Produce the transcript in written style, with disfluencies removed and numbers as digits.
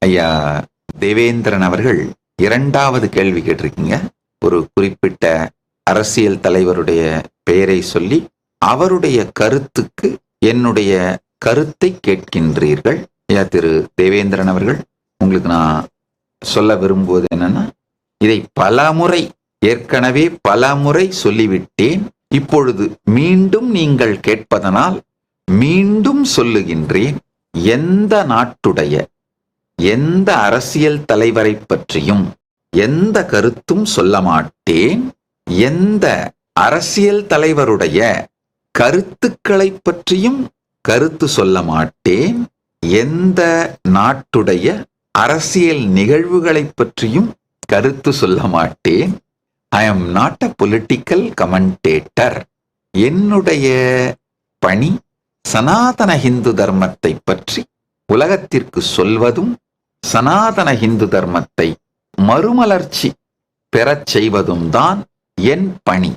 ஐயா தேவேந்திரன் அவர்கள் இரண்டாவது கேள்வி கேட்டிருக்கீங்க. ஒரு குறிப்பிட்ட அரசியல் தலைவருடைய பெயரை சொல்லி அவருடைய கருத்துக்கு என்னுடைய கருத்தை கேட்கின்றீர்கள். ஐயா திரு தேவேந்திரன் அவர்கள், உங்களுக்கு நான் சொல்ல விரும்புவது என்னன்னா, இதை ஏற்கனவே பலமுறை சொல்லிவிட்டேன். இப்பொழுது மீண்டும் நீங்கள் கேட்பதனால் மீண்டும் சொல்லுகின்றேன். எந்த நாட்டுடைய எந்த அரசியல் தலைவரை பற்றியும் எந்த கருத்தும் சொல்ல மாட்டேன். எந்த அரசியல் தலைவருடைய கருத்துக்களை பற்றியும் கருத்து சொல்ல மாட்டேன். எந்த நாட்டுடைய அரசியல் நிகழ்வுகளை பற்றியும் கருத்து சொல்ல மாட்டேன். I am not a political commentator. என்னுடைய பணி சனாதன ஹிந்து தர்மத்தை பற்றி உலகத்திற்கு சொல்வதும் சனாதன ஹிந்து தர்மத்தை மறுமலர்ச்சி பெறச் செய்வதும் தான் என் பணி.